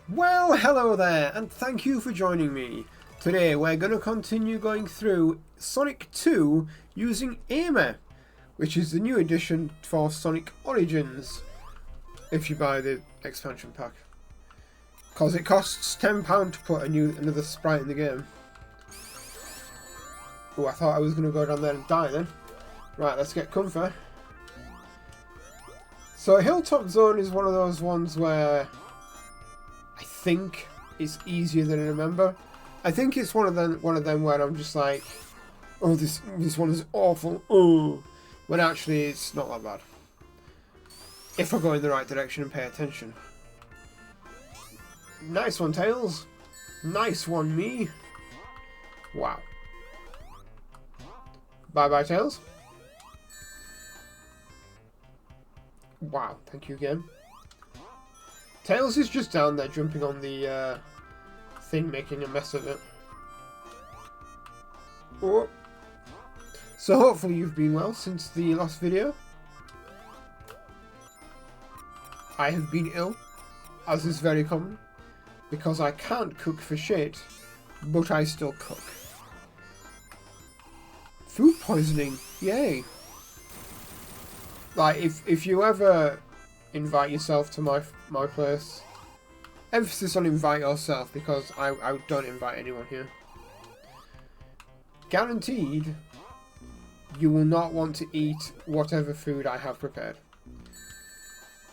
Well, hello there, and thank you for joining me. Today we're going to continue going through Sonic 2 using Aimer, which is the new edition for Sonic Origins, if you buy the expansion pack. Because it costs £10 to put another sprite in the game. Oh, I thought I was going to go down there and die then. Right, let's get comfy. So Hilltop Zone is one of those ones where I think it's easier than I remember. I think it's one of them where I'm just like, oh, this one is awful. Oh, when actually it's not that bad. If I go in the right direction and pay attention. Nice one, Tails. Nice one, me. Wow. Bye bye, Tails. Wow, thank you again. Tails is just down there jumping on the thing, making a mess of it. Oh. So hopefully you've been well since the last video. I have been ill, as is very common, because I can't cook for shit, but I still cook. Food poisoning, yay! Like, if you ever invite yourself to my place, emphasis on invite yourself, because I don't invite anyone here. Guaranteed, you will not want to eat whatever food I have prepared.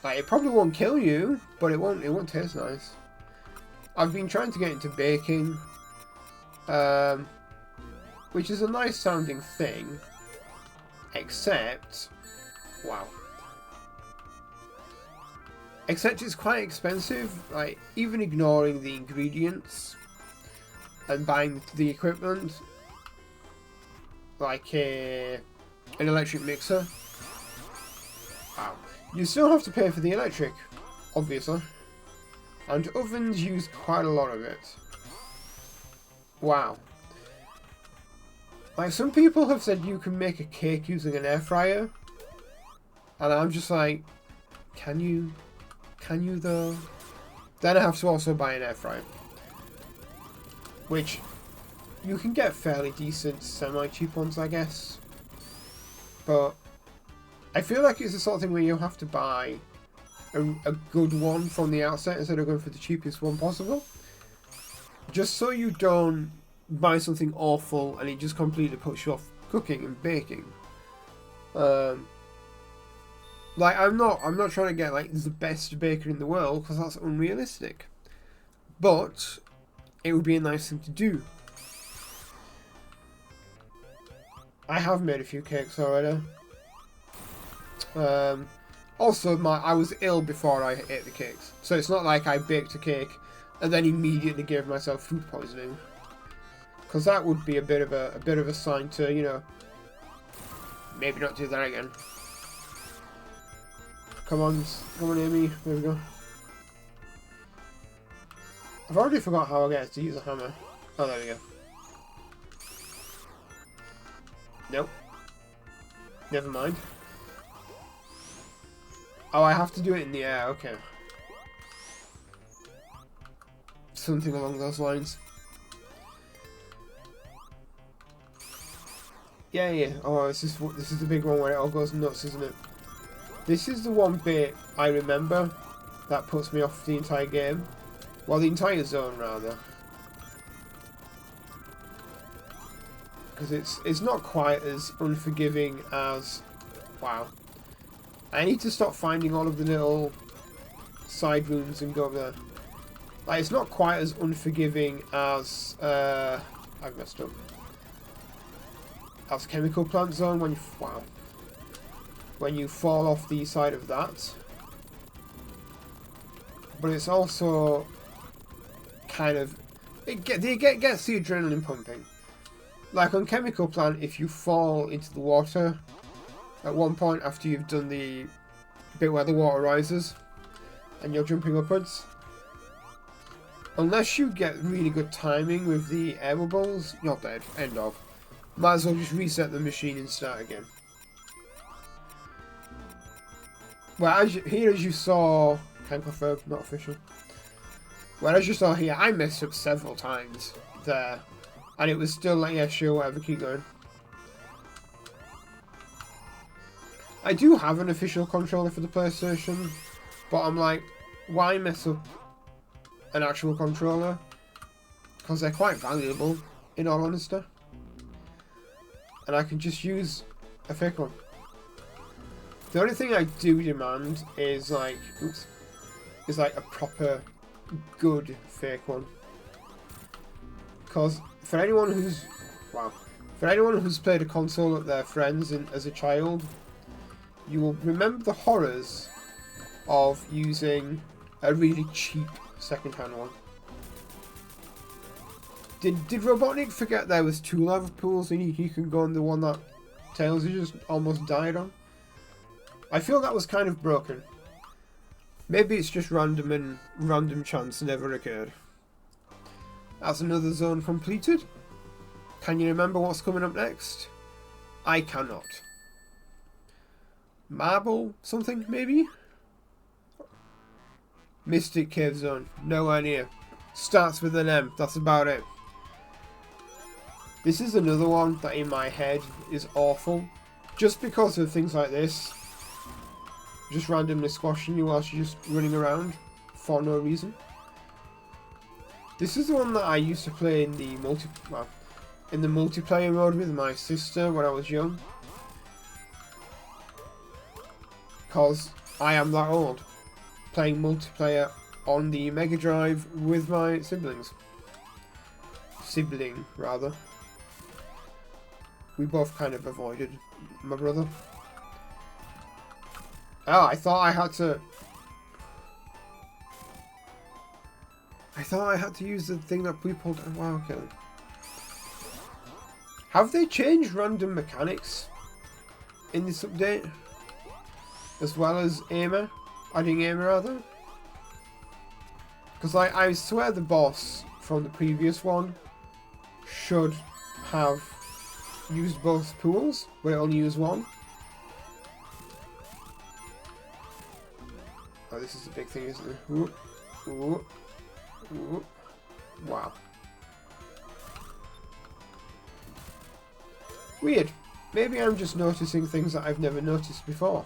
Like, it probably won't kill you, but it won't taste nice. I've been trying to get into baking, which is a nice sounding thing, except, wow. Except it's quite expensive, like, even ignoring the ingredients and buying the equipment, like an electric mixer. Wow. You still have to pay for the electric, obviously. And ovens use quite a lot of it. Wow. Like, some people have said you can make a cake using an air fryer. And I'm just like, can you? Can you though? Then I have to also buy an air fryer. Which, you can get fairly decent semi-cheap ones, I guess. But I feel like it's the sort of thing where you have to buy a good one from the outset instead of going for the cheapest one possible. Just so you don't buy something awful and it just completely puts you off cooking and baking. Like, I'm not trying to get like the best baker in the world, because that's unrealistic. But it would be a nice thing to do. I have made a few cakes already. Also, I was ill before I ate the cakes, so it's not like I baked a cake and then immediately gave myself food poisoning, because that would be a bit of a sign to, you know, maybe not do that again. Come on, Amy. There we go. I've already forgot how I get to use a hammer. Oh, there we go. Nope. Never mind. Oh, I have to do it in the air, okay. Something along those lines. Yeah. Oh, this is the big one where it all goes nuts, isn't it? This is the one bit I remember that puts me off the entire game. Well, the entire zone, rather. Because it's not quite as unforgiving as... Wow. I need to stop finding all of the little side rooms and go there. Like, it's not quite as unforgiving as... I've messed up. As Chemical Plant Zone when you... Wow. When you fall off the side of that. But it's also kind of... It gets the adrenaline pumping. Like on Chemical Plant, if you fall into the water at one point after you've done the bit where the water rises and you're jumping upwards, unless you get really good timing with the air bubbles, you're dead. End of. Might as well just reset the machine and start again. Well, as you saw, can confirm, not official. Whereas you saw here, I messed up several times there. And it was still like, yeah, sure, whatever, keep going. I do have an official controller for the PlayStation, but I'm like, why mess up an actual controller? Because they're quite valuable, in all honesty. And I can just use a fake one. The only thing I do demand is like, oops, is like a proper, good fake one. Because for anyone who's, for anyone who's played a console at their friends as a child, you will remember the horrors of using a really cheap second-hand one. Did Robotnik forget there was 2 lava pools and he can go on the one that Tails just almost died on? I feel that was kind of broken. Maybe it's just random and random chance never occurred. That's another zone completed. Can you remember what's coming up next? I cannot. Marble something, maybe? Mystic Cave Zone. Nowhere near. Starts with an M. That's about it. This is another one that in my head is awful. Just because of things like this. Just randomly squashing you whilst you're just running around for no reason. This is the one that I used to play in the multiplayer mode with my sister when I was young. Because I am that old. Playing multiplayer on the Mega Drive with my siblings. Sibling, rather. We both kind of avoided my brother. Oh, I thought I had to use the thing that we pulled. Oh, wow, okay. Have they changed random mechanics in this update? As well as aimer? Adding aimer, rather? Because I swear the boss from the previous one should have used both pools, but it only used one. Oh, this is a big thing, isn't it? Ooh, ooh, ooh. Wow. Weird. Maybe I'm just noticing things that I've never noticed before.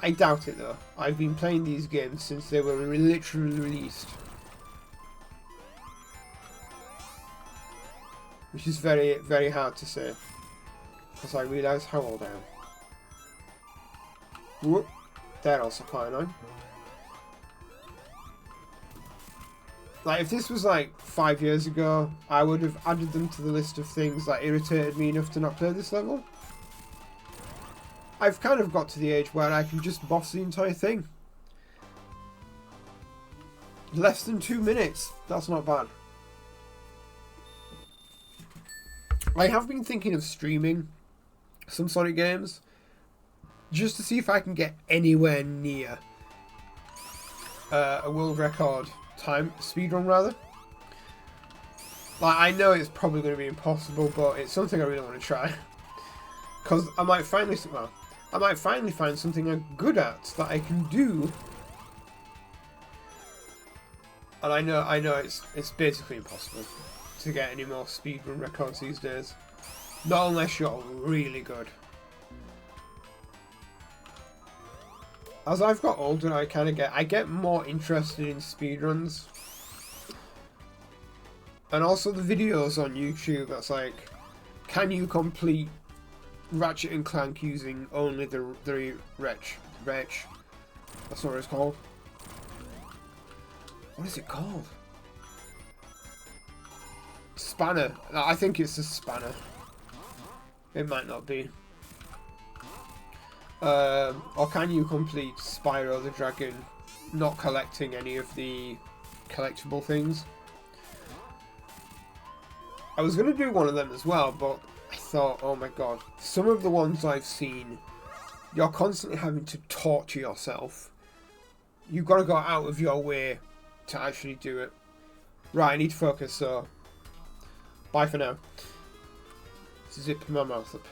I doubt it though. I've been playing these games since they were literally released. Which is very, very hard to say. Because I realise how old I am. Whoop. They're also quite annoying. Like, if this was like 5 years ago, I would have added them to the list of things that irritated me enough to not play this level. I've kind of got to the age where I can just boss the entire thing. Less than 2 minutes. That's not bad. I have been thinking of streaming some Sonic games just to see if I can get anywhere near a world record time speedrun, rather. Like, I know it's probably going to be impossible, but it's something I really want to try. Because I might finally find something I'm good at that I can do. And I know it's basically impossible to get any more speedrun records these days. Not unless you're really good. As I've got older, I get more interested in speedruns. And also the videos on YouTube that's like, can you complete Ratchet and Clank using only the wretch? That's not what it's called. What is it called? Spanner. I think it's a spanner. It might not be. Or can you complete Spyro the Dragon not collecting any of the collectible things? I was going to do one of them as well, but I thought, oh my god, some of the ones I've seen, you're constantly having to torture yourself. You've got to go out of your way to actually do it. Right, I need to focus, so bye for now. Zip my mouth up.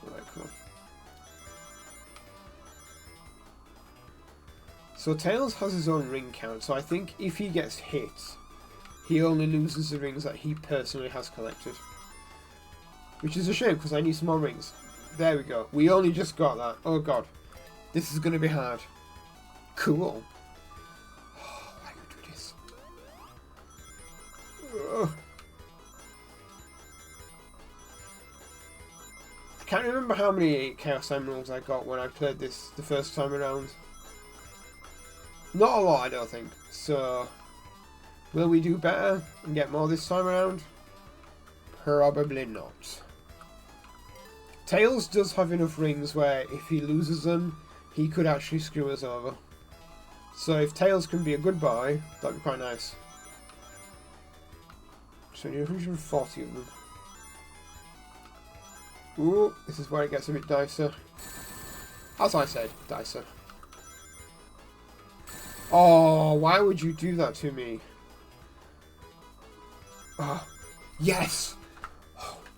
Right, cool. So Tails has his own ring count, so I think if he gets hit, he only loses the rings that he personally has collected. Which is a shame, because I need some more rings. There we go. We only just got that. Oh god. This is going to be hard. Cool. Oh, why do we do this? Ugh. I can't remember how many Chaos Emeralds I got when I played this the first time around. Not a lot, I don't think. So, will we do better and get more this time around? Probably not. Tails does have enough rings where if he loses them, he could actually screw us over. So if Tails can be a good boy, that'd be quite nice. So we need 140 of them. Ooh, this is where it gets a bit dicer. As I said, dicer. Oh, why would you do that to me? Oh, yes!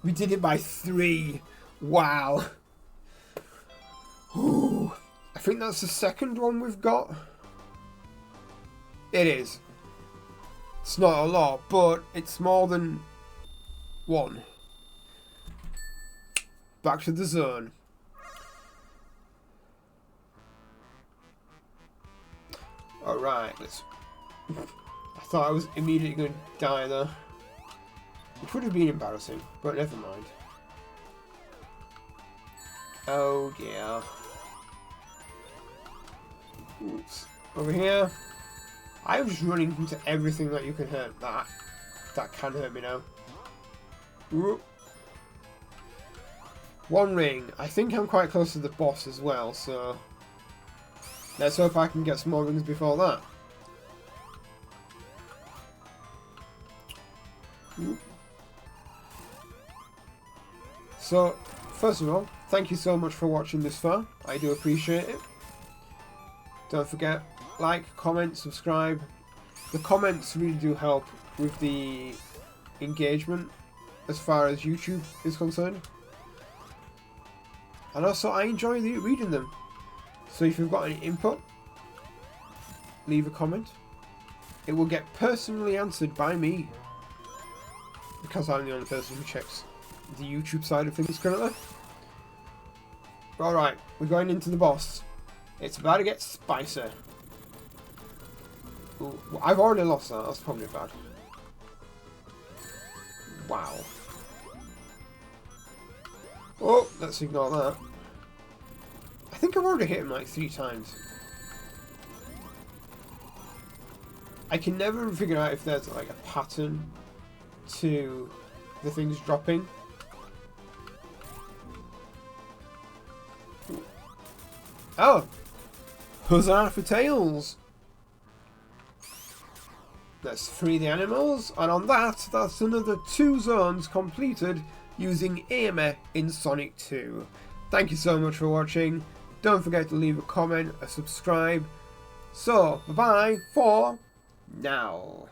We did it by 3. Wow. Ooh, I think that's the second one we've got. It is. It's not a lot, but it's more than 1. Back to the zone. Alright, let's... I thought I was immediately going to die there. Which would have been embarrassing, but never mind. Oh dear. Oops. Over here. I was running into everything that you can hurt. That can hurt me now. Ooh. 1 ring. I think I'm quite close to the boss as well, so let's hope I can get some more rings before that. Ooh. So, first of all, thank you so much for watching this far. I do appreciate it. Don't forget, like, comment, subscribe. The comments really do help with the engagement as far as YouTube is concerned. And also, I enjoy reading them. So if you've got any input, leave a comment. It will get personally answered by me, because I'm the only person who checks the YouTube side of things currently. Alright, we're going into the boss. It's about to get spicy. Ooh, I've already lost that, that's probably bad. Wow. Oh, let's ignore that. I think I've already hit him like 3 times. I can never figure out if there's like a pattern to the things dropping. Oh! Huzzah for Tails! Let's free the animals, and on that, that's another 2 zones completed using Amy in Sonic 2. Thank you so much for watching. Don't forget to leave a comment, a subscribe. So, bye-bye for now.